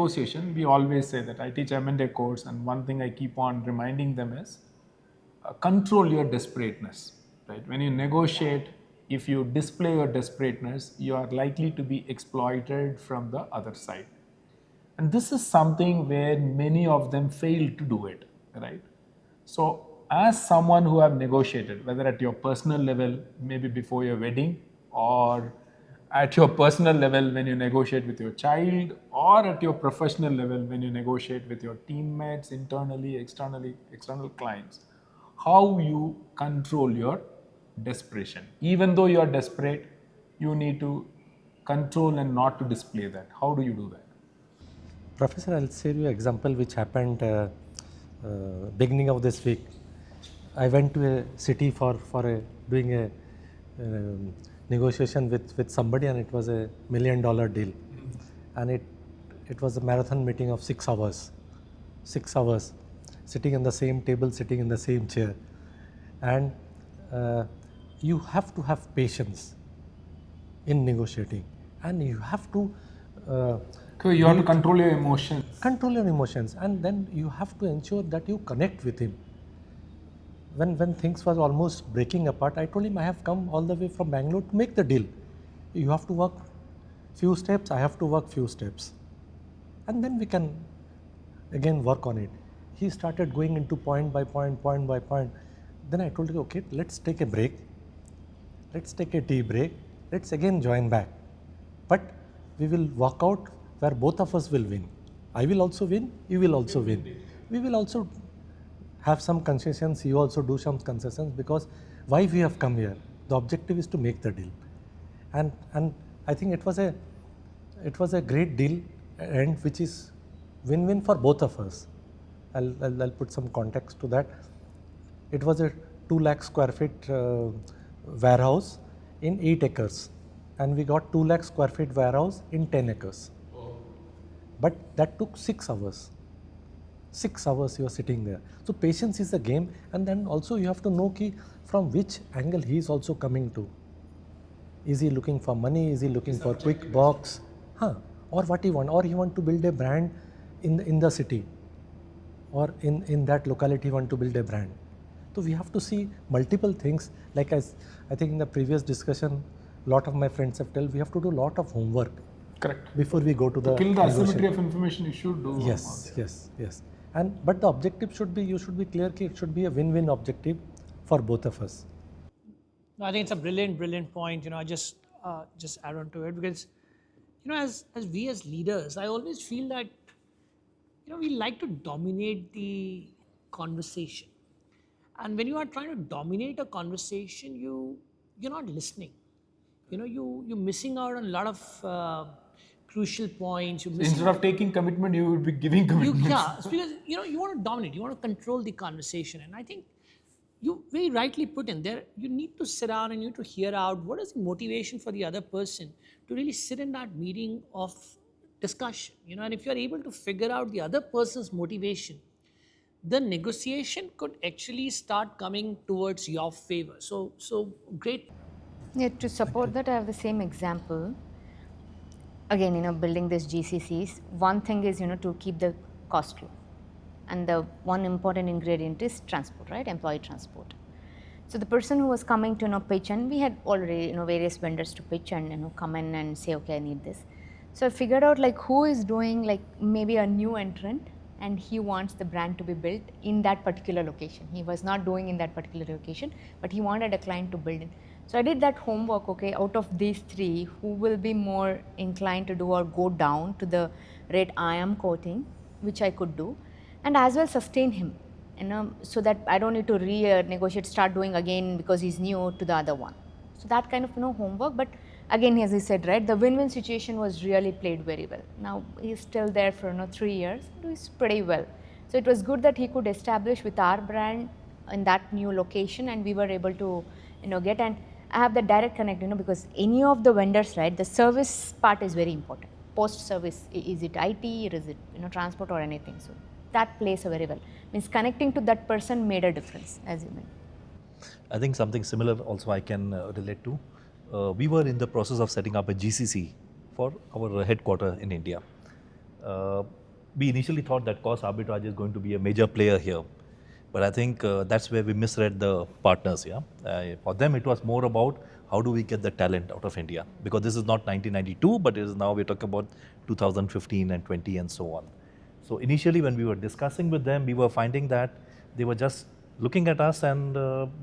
negotiation, we always say that I teach M&A course, and one thing I keep on reminding them is control your desperateness. Right? When you negotiate, if you display your desperateness, you are likely to be exploited from the other side. And this is something where many of them fail to do it, right? So, as someone who have negotiated, whether at your personal level, maybe before your wedding, or at your personal level when you negotiate with your child, or at your professional level when you negotiate with your teammates, internally, externally, external clients, how you control your desperation. Even though you are desperate, you need to control and not to display that. How do you do that? Professor, I'll share you an example which happened beginning of this week. I went to a city for doing a negotiation with somebody, and it was a $1 million deal. And it was a marathon meeting of 6 hours. 6 hours, sitting on the same table, sitting in the same chair. And you have to have patience in negotiating, and you have to So you have to control your emotions. Control your emotions, and then you have to ensure that you connect with him. When things was almost breaking apart, I told him I have come all the way from Bangalore to make the deal. You have to work few steps, I have to work few steps, and then we can again work on it. He started going into point by point, point by point. Then I told him, okay, let's take a break. Let's take a tea break. Let's again join back. But we will work out where both of us will win. I will also win, you will also win. We will also have some concessions, you also do some concessions, because why we have come here? The objective is to make the deal. And I think it was a great deal, and which is win-win for both of us. I'll put some context to that. It was a 2 lakh square feet warehouse in 8 acres, and we got 2 lakh square feet warehouse in 10 acres. But that took 6 hours. 6 hours you are sitting there. So patience is the game, and then also you have to know from which angle he is also coming to. Is he looking for money? Is he looking for quick box? Or what he want? Or he want to build a brand in the city, or in that locality he want to build a brand. So we have to see multiple things. Like I think in the previous discussion, a lot of my friends have told, we have to do a lot of homework. Correct. Before we go to the kill the asymmetry of information, you should do. Yes. But the objective should be, you should be clear that it should be a win-win objective for both of us. No, I think it's a brilliant point. I just add on to it, because as we as leaders, I always feel that we like to dominate the conversation, and when you are trying to dominate a conversation, you're not listening. You're missing out on a lot of crucial points. Instead of taking commitment, you would be giving commitment. It's because you want to dominate, you want to control the conversation, and I think you very rightly put in there, you need to sit down and you need to hear out what is the motivation for the other person to really sit in that meeting of discussion. And if you're able to figure out the other person's motivation, the negotiation could actually start coming towards your favor. So great. Yeah, to support that, I have the same example. Again, building these GCCs, one thing is, to keep the cost low. And the one important ingredient is transport, right? Employee transport. So the person who was coming to pitch, and we had already various vendors to pitch and come in and say, okay, I need this. So I figured out who is doing maybe a new entrant, and he wants the brand to be built in that particular location. He was not doing in that particular location, but he wanted a client to build it. So I did that homework. Okay, out of these 3, who will be more inclined to do or go down to the rate I am quoting, which I could do, and as well sustain him, so that I don't need to renegotiate, start doing again because he's new to the other one. So that kind of homework. But again, as I said, right, the win-win situation was really played very well. Now he's still there for 3 years, doing pretty well. So it was good that he could establish with our brand in that new location, and we were able to get, and I have the direct connect, because any of the vendors, right, the service part is very important. Post service, is it IT or is it transport or anything? So that plays very well. Means connecting to that person made a difference, as you mean. I think something similar also I can relate to. We were in the process of setting up a GCC for our headquarter in India. We initially thought that cost arbitrage is going to be a major player here. But I think that's where we misread the partners. Yeah, for them it was more about how do we get the talent out of India, because this is not 1992, but it is now we're talking about 2015 and 20 and so on. So initially when we were discussing with them, we were finding that they were just looking at us and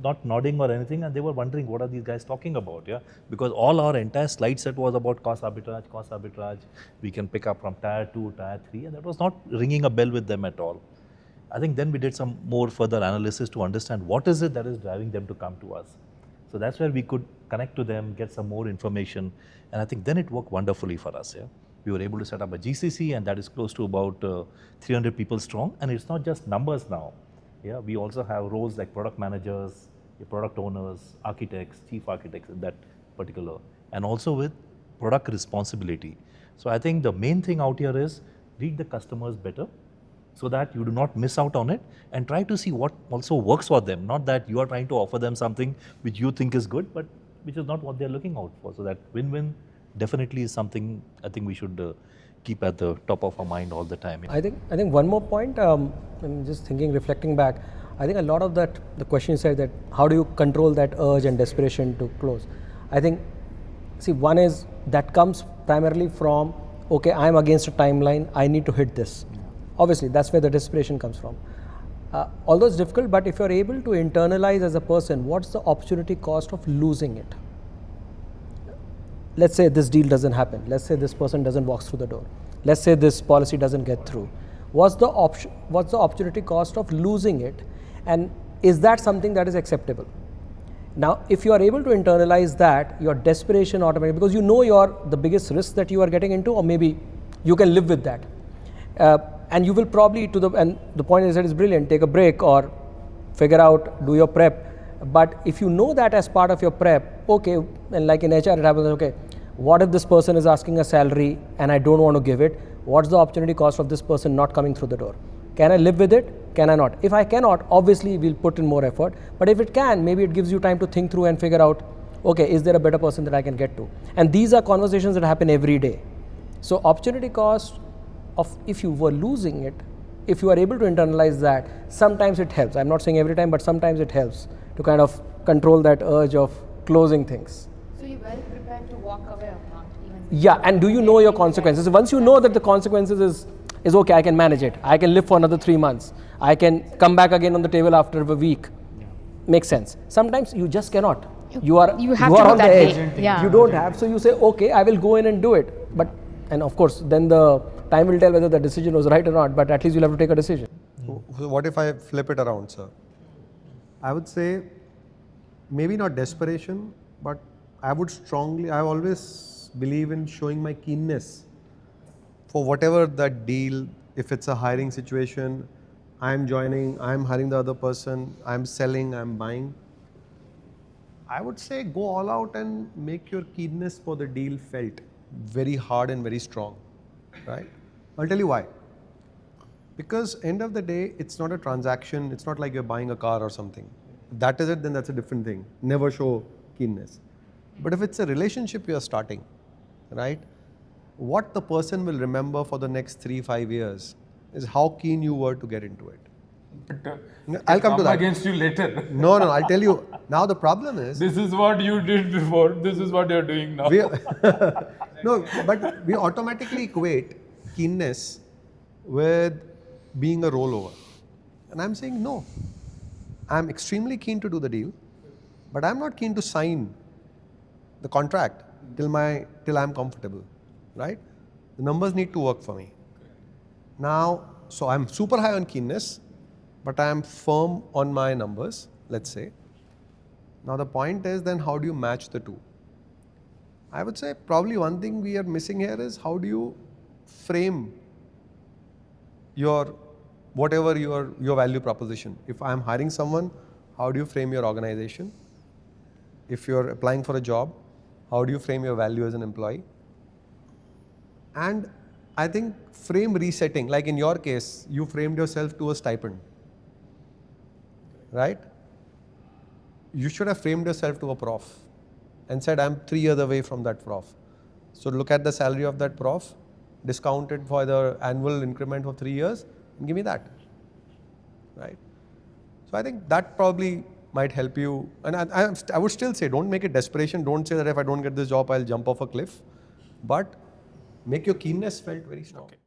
not nodding or anything, and they were wondering what are these guys talking about. Yeah, because all our entire slide set was about cost arbitrage, cost arbitrage. We can pick up from tier 2, tier 3, and that was not ringing a bell with them at all. I think then we did some more further analysis to understand what is it that is driving them to come to us. So that's where we could connect to them, get some more information, and I think then it worked wonderfully for us. Yeah, we were able to set up a GCC, and that is close to about 300 people strong, and it's not just numbers now. Yeah, we also have roles like product managers, product owners, architects, chief architects in that particular, and also with product responsibility. So I think the main thing out here is read the customers better, so that you do not miss out on it, and try to see what also works for them. Not that you are trying to offer them something which you think is good, but which is not what they're looking out for. So that win-win definitely is something I think we should keep at the top of our mind all the time. I think one more point, I'm just thinking, reflecting back, I think a lot of that, the question said that how do you control that urge and desperation to close? I think, see, one is that comes primarily from, okay, I'm against a timeline, I need to hit this. Obviously, that's where the desperation comes from. Although it's difficult, but if you're able to internalize as a person, what's the opportunity cost of losing it? Let's say this deal doesn't happen. Let's say this person doesn't walk through the door. Let's say this policy doesn't get through. What's the opportunity cost of losing it? And is that something that is acceptable? Now, if you are able to internalize that, your desperation automatically, because you know the biggest risk that you are getting into, or maybe you can live with that. And you will probably, and the point is that it's brilliant, take a break or figure out, do your prep. But if you know that as part of your prep, okay, and like in HR it happens, okay, what if this person is asking a salary and I don't want to give it? What's the opportunity cost of this person not coming through the door? Can I live with it? Can I not? If I cannot, obviously we'll put in more effort. But if it can, maybe it gives you time to think through and figure out, okay, is there a better person that I can get to? And these are conversations that happen every day. So opportunity cost of if you were losing it, if you are able to internalize that, sometimes it helps. I'm not saying every time, but sometimes it helps to kind of control that urge of closing things. So you're well prepared to walk away or not? Yeah, and do you know your consequences? Once you know that the consequences is okay, I can manage it. I can live for another 3 months. I can come back again on the table after a week. Makes sense. Sometimes you just cannot. You are on the edge. Yeah. You don't have, so you say, okay, I will go in and do it. But, and of course, then the time will tell whether the decision was right or not, but at least you'll have to take a decision. So what if I flip it around, sir? I would say maybe not desperation, but I always believe in showing my keenness for whatever that deal. If it's a hiring situation, I'm joining, I'm hiring the other person, I'm selling, I'm buying. I would say go all out and make your keenness for the deal felt very hard and very strong, right? I'll tell you why. Because end of the day, it's not a transaction, it's not like you're buying a car or something. If that is it, then that's a different thing. Never show keenness. But if it's a relationship you're starting, right? What the person will remember for the next 3-5 years is how keen you were to get into it. But, I'll come to that. Against you later. No, I'll tell you. Now the problem is... This is what you did before, this is what you're doing now. No, but we automatically equate keenness with being a rollover. And I'm saying no. I'm extremely keen to do the deal, but I'm not keen to sign the contract till I'm comfortable, right? The numbers need to work for me. Now, so I'm super high on keenness, but I am firm on my numbers, let's say. Now the point is then how do you match the two? I would say probably one thing we are missing here is how do you frame your whatever your value proposition. If I'm hiring someone, how do you frame your organization? If you're applying for a job, how do you frame your value as an employee? And I think frame resetting, like in your case, you framed yourself to a stipend, right? You should have framed yourself to a prof and said, I'm 3 years away from that prof. So look at the salary of that prof, discounted for the annual increment of 3 years, and give me that, right? So I think that probably might help you. And I would still say, don't make it desperation. Don't say that if I don't get this job, I'll jump off a cliff. But make your keenness felt very strong. Okay.